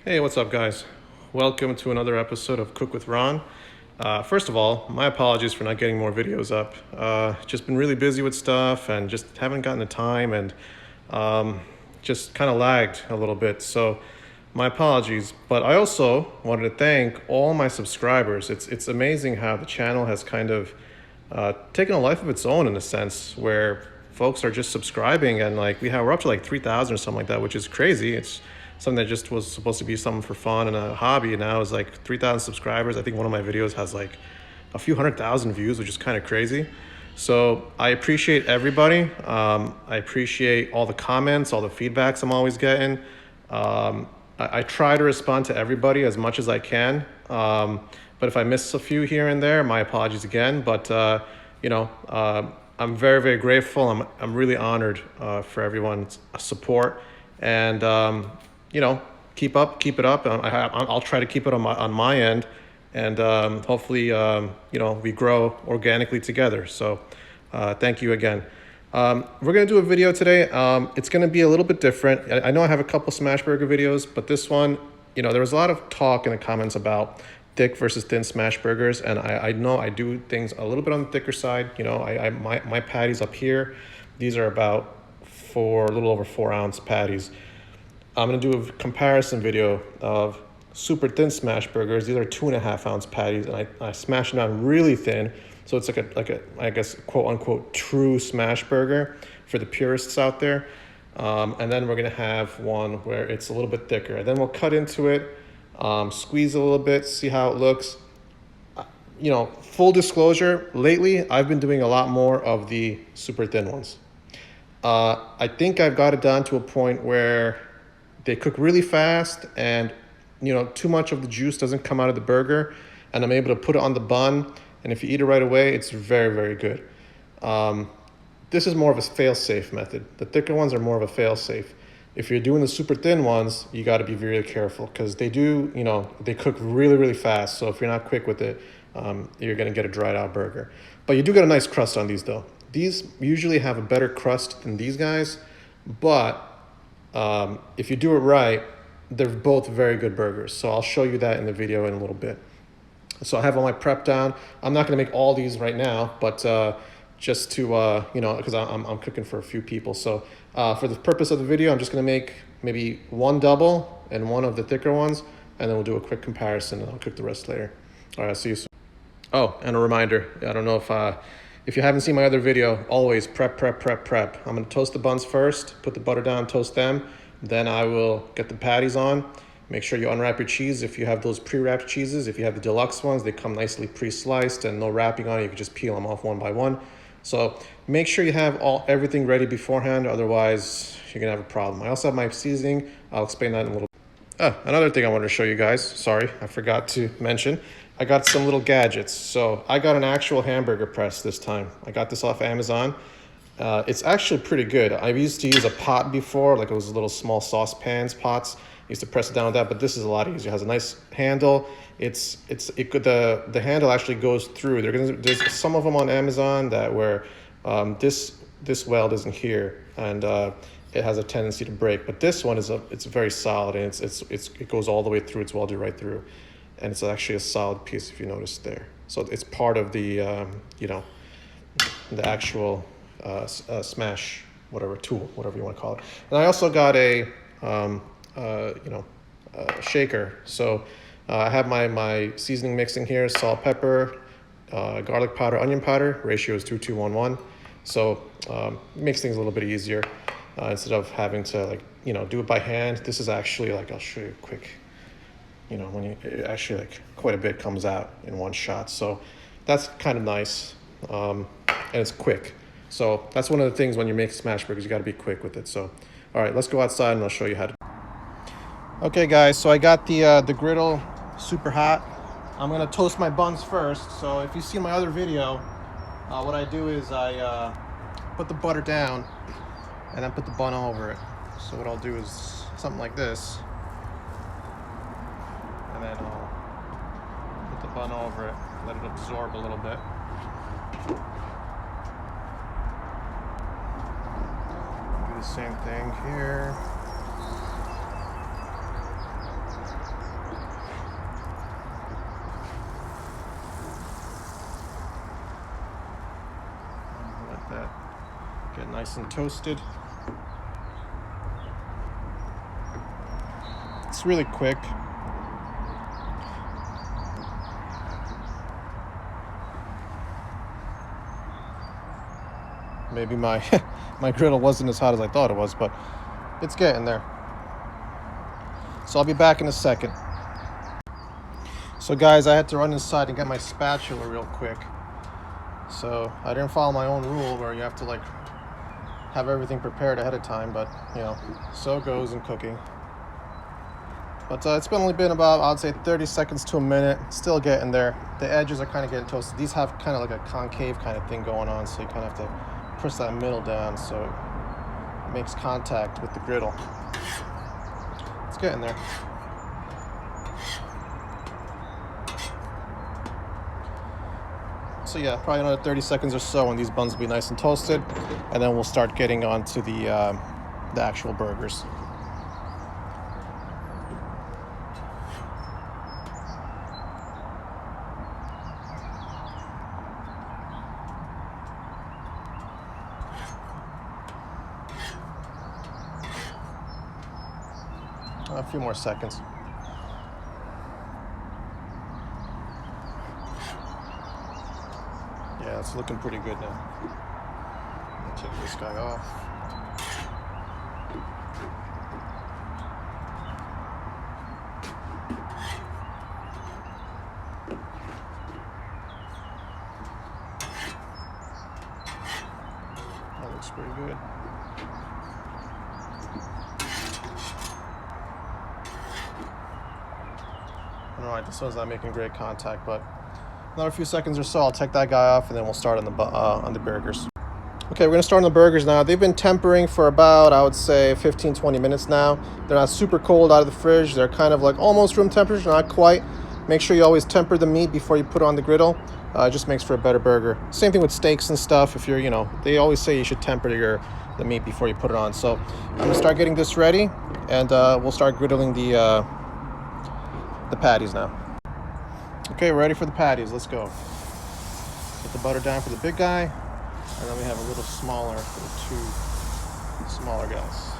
Hey, what's up, guys? Welcome to another episode of Cook with Ron. First of all, my apologies for not getting more videos up. Just been really busy with stuff and just haven't gotten the time and just kind of lagged a little bit. So, my apologies. But I also wanted to thank all my subscribers. It's amazing how the channel has kind of taken a life of its own in a sense, where folks are just subscribing and like we're up to like 3,000 or something like that, which is crazy. It's something that just was supposed to be something for fun and a hobby, and now is like 3,000 subscribers. I think one of my videos has like a few 100,000 views, which is kind of crazy. So I appreciate everybody. I appreciate all the comments, all the feedbacks I'm always getting. I try to respond to everybody as much as I can. But if I miss a few here and there, my apologies again. But I'm very, very grateful. I'm really honored for everyone's support, and keep it up. I'll try to keep it on my end, and hopefully, we grow organically together. So, thank you again. We're gonna do a video today. It's gonna be a little bit different. I know I have a couple smash burger videos, but this one, there was a lot of talk in the comments about thick versus thin smash burgers, and I know I do things a little bit on the thicker side. My patties up here, these are about a little over 4-ounce patties. I'm gonna do a comparison video of super thin smash burgers. These are 2.5-ounce patties, and I smash them down really thin, so it's like a I guess quote unquote true smash burger for the purists out there. And then we're gonna have one where it's a little bit thicker, and then we'll cut into it, squeeze a little bit, see how it looks. Full disclosure, lately I've been doing a lot more of the super thin ones. I think I've got it down to a point where they cook really fast, and too much of the juice doesn't come out of the burger, and I'm able to put it on the bun, and if you eat it right away, it's very, very good. This is more of a fail-safe method. The thicker ones are more of a fail-safe. If you're doing the super thin ones, you got to be very careful, because they cook really, really fast. So if you're not quick with it, you're going to get a dried out burger. But you do get a nice crust on these though. These usually have a better crust than these guys, but if you do it right, they're both very good burgers. So I'll show you that in the video in a little bit. So I have all my prep down. I'm not going to make all these right now, but just to, because I'm cooking for a few people. So for the purpose of the video, I'm just going to make maybe one double and one of the thicker ones, and then we'll do a quick comparison, and I'll cook the rest later. All right, I'll see you soon. Oh, and a reminder, I don't know if you haven't seen my other video, always prep. I'm gonna toast the buns first, put the butter down, toast them. Then I will get the patties on. Make sure you unwrap your cheese if you have those pre-wrapped cheeses. If you have the deluxe ones, they come nicely pre-sliced and no wrapping on it. You can just peel them off one by one. So make sure you have everything ready beforehand, otherwise you're gonna have a problem. I also have my seasoning. I'll explain that in a little bit. Another thing I wanted to show you guys, sorry, I forgot to mention. I got some little gadgets. So I got an actual hamburger press this time. I got this off Amazon. It's actually pretty good. I used to use a pot before, like it was little small saucepans, pots. I used to press it down with that, but this is a lot easier. It has a nice handle. The handle actually goes through. There's some of them on Amazon where this weld isn't here, and it has a tendency to break. But this one it's very solid, and it goes all the way through. It's welded right through. And it's actually a solid piece, if you notice there. So it's part of the, the actual smash, tool, whatever you want to call it. And I also got a shaker. So I have my seasoning mixing here: salt, pepper, garlic powder, onion powder. Ratio is 2:1:1. So it makes things a little bit easier instead of having to do it by hand. This is actually I'll show you quick. When quite a bit comes out in one shot. So that's kind of nice. And it's quick. So that's one of the things when you make smash burgers, you got to be quick with it. So, all right, let's go outside and I'll show you how to. Okay, guys, so I got the griddle super hot. I'm going to toast my buns first. So if you see my other video, what I do is I put the butter down and then put the bun over it. So what I'll do is something like this. And then I'll put the bun over it, let it absorb a little bit. Do the same thing here. Nice and toasted. It's really quick. Maybe my my griddle wasn't as hot as I thought it was, but it's getting there. So I'll be back in a second. So guys, I had to run inside and get my spatula real quick. So I didn't follow my own rule where you have to like have everything prepared ahead of time, but you know, so it goes in cooking. But it's only been about, I'd say 30 seconds to a minute. Still getting there. The edges are kind of getting toasted. These have kind of like a concave kind of thing going on, so you kind of have to press that middle down so it makes contact with the griddle. It's getting there. So yeah, probably another 30 seconds or so and these buns will be nice and toasted, and then we'll start getting onto the actual burgers. A few more seconds. Yeah, it's looking pretty good now. I'll take this guy off. That looks pretty good. I don't know why this one's not making great contact, but another few seconds or so, I'll take that guy off, and then we'll start on the burgers. Okay, we're gonna start on the burgers now. They've been tempering for about, I would say, 15-20 minutes now. They're not super cold out of the fridge. They're kind of like almost room temperature, not quite. Make sure you always temper the meat before you put it on the griddle. It just makes for a better burger. Same thing with steaks and stuff. If you're, you know, they always say you should temper the meat before you put it on. So I'm gonna start getting this ready, and we'll start griddling the patties now. Okay, we're ready for the patties. Let's go. Put the butter down for the big guy, and then we have a little smaller for the two smaller guys.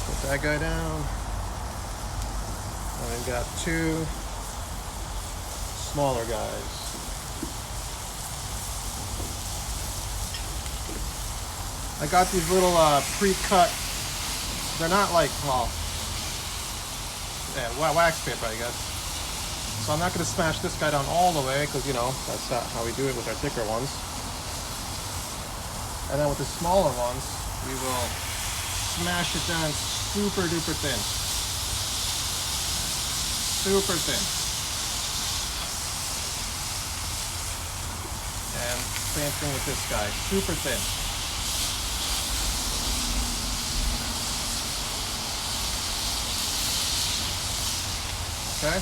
Put that guy down. And we've got two smaller guys. I got these little pre-cut. They're not like, well, yeah, wax paper, I guess. So I'm not going to smash this guy down all the way, because, you know, that's how we do it with our thicker ones. And then with the smaller ones, we will smash it down super duper thin. Super thin. And same thing with this guy, super thin. Okay.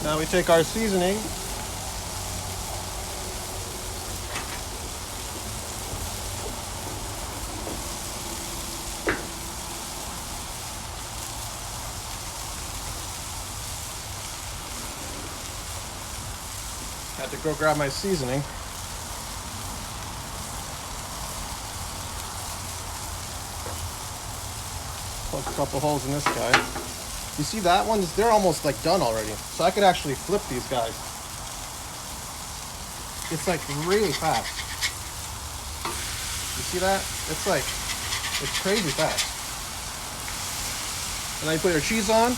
Now we take our seasoning. Had to go grab my seasoning. Poke a couple holes in this guy. You see that one? They're almost like done already. So I could actually flip these guys. It's like really fast. You see that? It's like, it's crazy fast. And then you put your cheese on.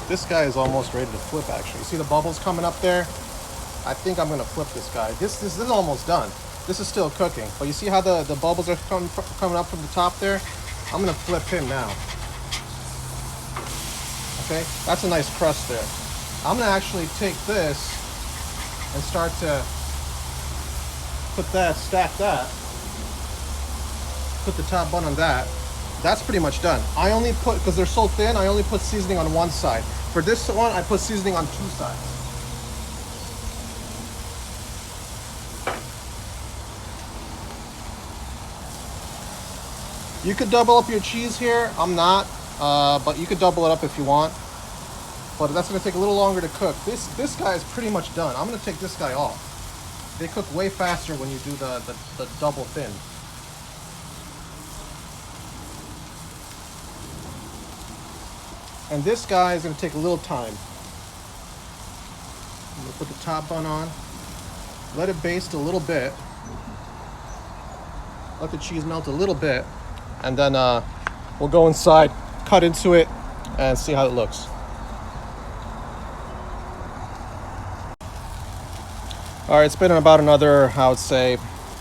This guy is almost ready to flip, actually. You see the bubbles coming up there? I think I'm gonna flip this guy. This is almost done. This is still cooking, but you see how the bubbles are coming up from the top there? I'm gonna flip him now. Okay, that's a nice crust there. I'm gonna actually take this and start to put that, stack that put the top bun on that. That's pretty much done. I only put, because they're so thin, I only put seasoning on one side. For this one, I put seasoning on two sides. You could double up your cheese here. I'm not, but you could double it up if you want. But that's gonna take a little longer to cook. This guy is pretty much done. I'm gonna take this guy off. They cook way faster when you do the double thin. And this guy is gonna take a little time. I'm gonna put the top bun on. Let it baste a little bit. Let the cheese melt a little bit. And then we'll go inside, cut into it, and see how it looks. All right, it's been about another, I would say,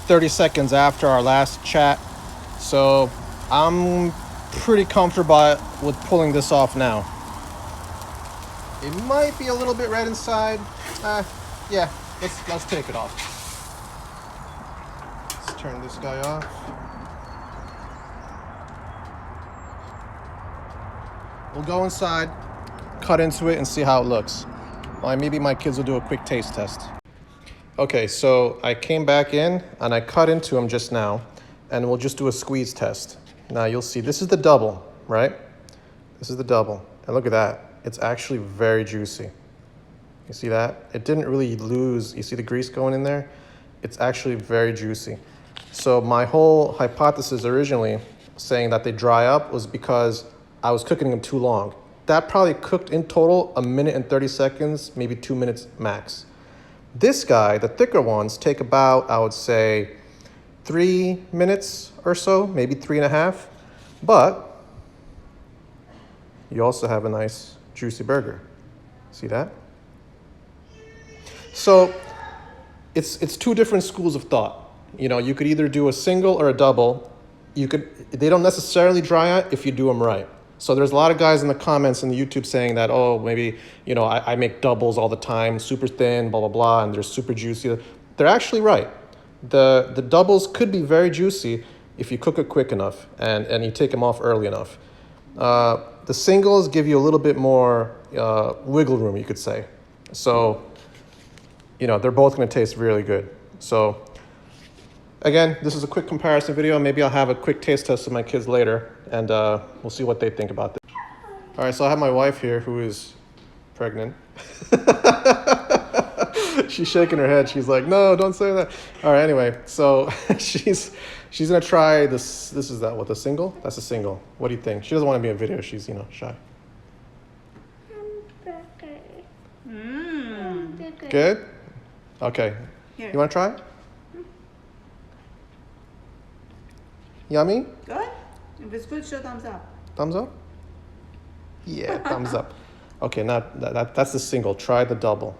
30 seconds after our last chat. So I'm pretty comfortable with pulling this off now. It might be a little bit red inside. Yeah, let's take it off. Let's turn this guy off. We'll go inside, cut into it, and see how it looks. Well, maybe my kids will do a quick taste test. Okay, so I came back in and I cut into them just now, and we'll just do a squeeze test. Now you'll see, this is the double, right? This is the double, and look at that. It's actually very juicy. You see that? It didn't really lose, you see the grease going in there? It's actually very juicy. So my whole hypothesis originally saying that they dry up was because I was cooking them too long. That probably cooked in total 1 minute and 30 seconds, maybe 2 minutes max. This guy, the thicker ones, take about, I would say, 3 minutes or so, maybe 3.5. But you also have a nice juicy burger. See that? So it's two different schools of thought. You know, you could either do a single or a double. They don't necessarily dry out if you do them right. So there's a lot of guys in the comments in the YouTube saying that, oh, maybe, you know, I make doubles all the time, super thin, blah, blah, blah, and they're super juicy. They're actually right. The doubles could be very juicy if you cook it quick enough and you take them off early enough. The singles give you a little bit more wiggle room, you could say. So, you know, they're both going to taste really good. So, again, this is a quick comparison video. Maybe I'll have a quick taste test with my kids later, and we'll see what they think about this. All right, so I have my wife here who is pregnant. She's shaking her head. She's like, no, don't say that. All right, anyway, so she's gonna try this. This is that, what, the single? That's a single. What do you think? She doesn't want to be in video. She's, you know, shy. Good? Okay. Here. You want to try it? Yummy? Good? If it's good, show thumbs up. Thumbs up? Yeah, thumbs up. Okay, now that's the single. Try the double.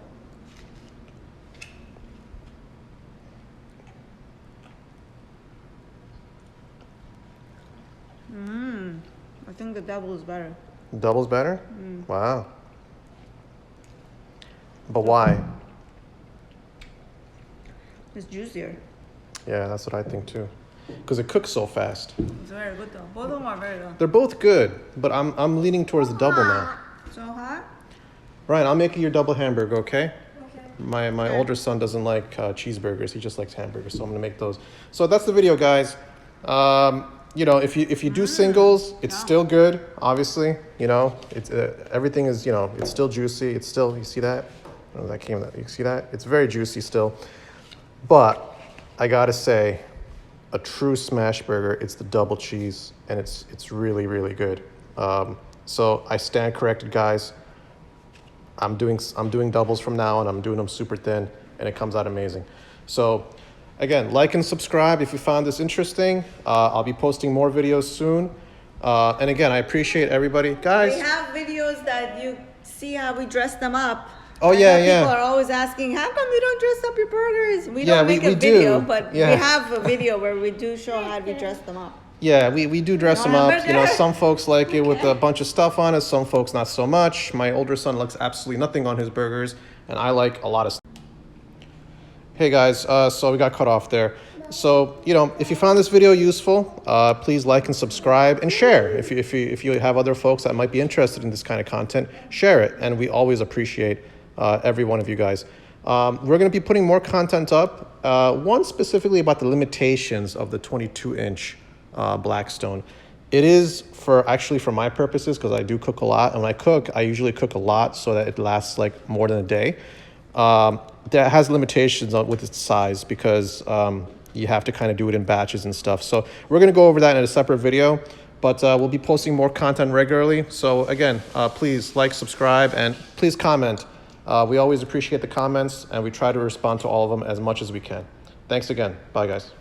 I think the double is better. Double's better? Wow. But why? It's juicier. Yeah, that's what I think too. Because it cooks so fast. It's very good though. Both of them are very good. They're both good, but I'm leaning towards the double now. So hot? Ryan, I'll make you your double hamburger, okay? Okay. My older son doesn't like cheeseburgers. He just likes hamburgers, so I'm gonna make those. So that's the video, guys. You know, if you do singles, it's still good. Obviously, you know, it's everything is, you know, it's still juicy. It's still, you see that? Oh, that came. You see that? It's very juicy still. But I gotta say, a true smash burger. It's the double cheese, and it's really, really good. So I stand corrected, guys. I'm doing doubles from now on. I'm doing them super thin, and it comes out amazing. So again, like and subscribe if you found this interesting. I'll be posting more videos soon. And again, I appreciate everybody. Guys. We have videos that you see how we dress them up. Oh, yeah. People are always asking, how come you don't dress up your burgers? We Yeah, don't make we a video, do. but Yeah. we have a video where we do show how we dress them up. Yeah, we do dress them want a up. You know, burger? some folks like it with a bunch of stuff on it. Some folks not so much. My older son likes absolutely nothing on his burgers, and I like a lot of stuff. Hey guys, so we got cut off there. So, if you found this video useful, please like and subscribe and share. If you have other folks that might be interested in this kind of content, share it. And we always appreciate every one of you guys. We're going to be putting more content up. One specifically about the limitations of the 22-inch Blackstone. It is actually for my purposes, because I do cook a lot. And when I cook, I usually cook a lot so that it lasts like more than a day. That has limitations with its size because you have to kind of do it in batches and stuff. So we're going to go over that in a separate video, but we'll be posting more content regularly. So again, please like, subscribe, and please comment. We always appreciate the comments, and we try to respond to all of them as much as we can. Thanks again. Bye, guys.